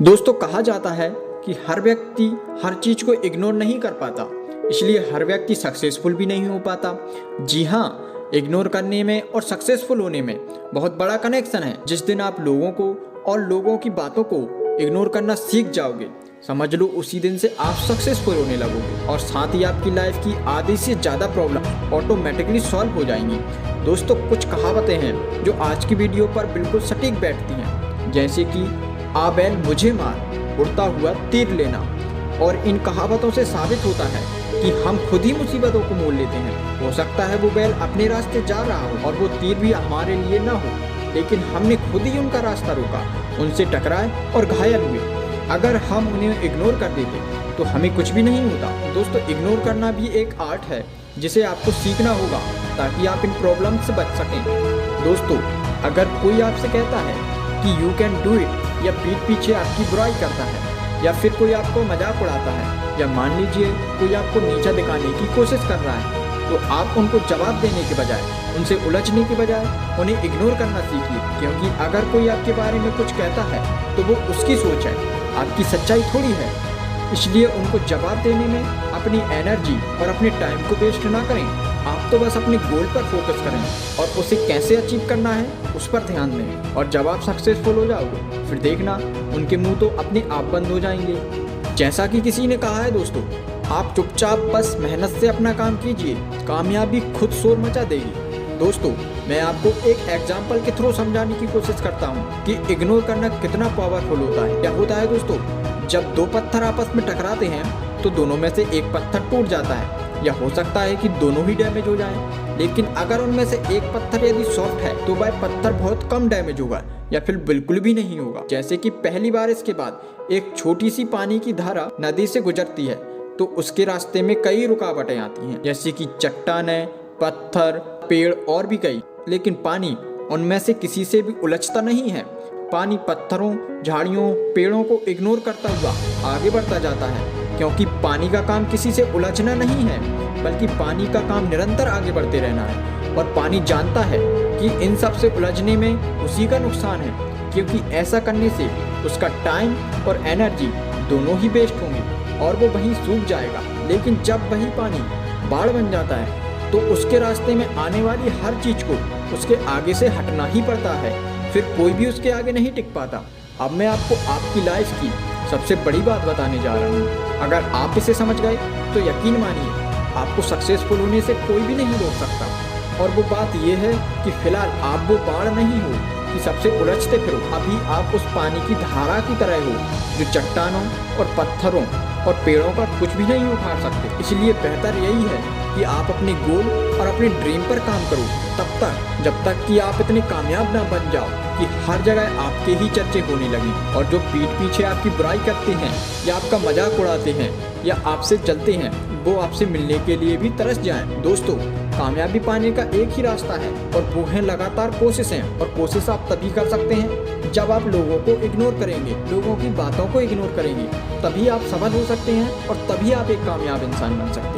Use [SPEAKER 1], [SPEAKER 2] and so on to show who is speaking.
[SPEAKER 1] दोस्तों कहा जाता है कि हर व्यक्ति हर चीज़ को इग्नोर नहीं कर पाता, इसलिए हर व्यक्ति सक्सेसफुल भी नहीं हो पाता। जी हाँ, इग्नोर करने में और सक्सेसफुल होने में बहुत बड़ा कनेक्शन है। जिस दिन आप लोगों को और लोगों की बातों को इग्नोर करना सीख जाओगे, समझ लो उसी दिन से आप सक्सेसफुल होने लगोगे और साथ ही आपकी लाइफ की आधी से ज़्यादा प्रॉब्लम ऑटोमेटिकली सॉल्व हो जाएंगी। दोस्तों कुछ कहावतें हैं जो आज की वीडियो पर बिल्कुल सटीक बैठती हैं, जैसे कि आ बैल मुझे मार, उड़ता हुआ तीर लेना। और इन कहावतों से साबित होता है कि हम खुद ही मुसीबतों को मोल लेते हैं। हो सकता है वो बैल अपने रास्ते जा रहा हो और वो तीर भी हमारे लिए ना हो, लेकिन हमने खुद ही उनका रास्ता रोका, उनसे टकराए और घायल हुए। अगर हम उन्हें इग्नोर कर देते तो हमें कुछ भी नहीं होता। दोस्तों इग्नोर करना भी एक आर्ट है जिसे आपको सीखना होगा ताकि आप इन प्रॉब्लम से बच सकें। दोस्तों अगर कोई आपसे कहता है कि यू कैन डू इट, या पीठ पीछे आपकी बुराई करता है, या फिर कोई आपको मजाक उड़ाता है, या मान लीजिए कोई आपको नीचा दिखाने की कोशिश कर रहा है, तो आप उनको जवाब देने के बजाय, उनसे उलझने के बजाय उन्हें इग्नोर करना सीखिए। क्योंकि अगर कोई आपके बारे में कुछ कहता है तो वो उसकी सोच है, आपकी सच्चाई थोड़ी है। इसलिए उनको जवाब देने में अपनी एनर्जी और अपने टाइम को वेस्ट ना करें। आप तो बस अपने गोल पर फोकस करें और उसे कैसे अचीव करना है उस पर ध्यान दें। और जब आप सक्सेसफुल हो जाओगे फिर देखना उनके मुंह तो अपने आप बंद हो जाएंगे। जैसा कि किसी ने कहा है दोस्तों, आप चुपचाप बस मेहनत से अपना काम कीजिए, कामयाबी खुद शोर मचा देगी। दोस्तों मैं आपको एक एग्जाम्पल के थ्रू समझाने की कोशिश करता हूँ कि इग्नोर करना कितना पावरफुल होता है। क्या होता है दोस्तों, जब दो पत्थर आपस में टकराते हैं तो दोनों में से एक पत्थर टूट जाता है, या हो सकता है कि दोनों ही डैमेज हो जाएं। लेकिन अगर उनमें से एक पत्थर यदि सॉफ्ट है तो वह पत्थर बहुत कम डैमेज होगा या फिर बिल्कुल भी नहीं होगा। जैसे कि पहली बारिश के बाद एक छोटी सी पानी की धारा नदी से गुजरती है तो उसके रास्ते में कई रुकावटें आती हैं, जैसे कि चट्टानें, पत्थर, पेड़ और भी कई। लेकिन पानी उनमें से किसी से भी उलझता नहीं है। पानी पत्थरों, झाड़ियों, पेड़ों को इग्नोर करता हुआ आगे बढ़ता जाता है, क्योंकि पानी का काम किसी से उलझना नहीं है, बल्कि पानी का काम निरंतर आगे बढ़ते रहना है। और पानी जानता है कि इन सब से उलझने में उसी का नुकसान है, क्योंकि ऐसा करने से उसका टाइम और एनर्जी दोनों ही वेस्ट होंगे और वो वहीं सूख जाएगा। लेकिन जब वही पानी बाढ़ बन जाता है तो उसके रास्ते में आने वाली हर चीज को उसके आगे से हटना ही पड़ता है, फिर कोई भी उसके आगे नहीं टिक पाता। अब मैं आपको आपकी लाइफ की सबसे बड़ी बात बताने जा रहा हूँ। अगर आप इसे समझ गए तो यकीन मानिए आपको सक्सेसफुल होने से कोई भी नहीं रोक सकता। और वो बात यह है कि फिलहाल आप वो बाढ़ नहीं हो कि सबसे उलझते फिरो। अभी आप उस पानी की धारा की तरह हो जो चट्टानों और पत्थरों और पेड़ों का कुछ भी नहीं उखाड़ सकते। इसलिए बेहतर यही है कि आप अपने गोल और अपने ड्रीम पर काम करो तब तक जब तक कि आप इतने कामयाब ना बन जाओ कि हर जगह आपके ही चर्चे होने लगे। और जो पीठ पीछे आपकी बुराई करते हैं या आपका मजाक उड़ाते हैं या आपसे जलते हैं, वो आपसे मिलने के लिए भी तरस जाएं। दोस्तों कामयाबी पाने का एक ही रास्ता है और वो है लगातार कोशिशें। और कोशिश आप तभी कर सकते हैं जब आप लोगों को इग्नोर करेंगे, लोगों की बातों को इग्नोर करेंगे, तभी आप सफल हो सकते हैं और तभी आप एक कामयाब इंसान बन सकते हैं।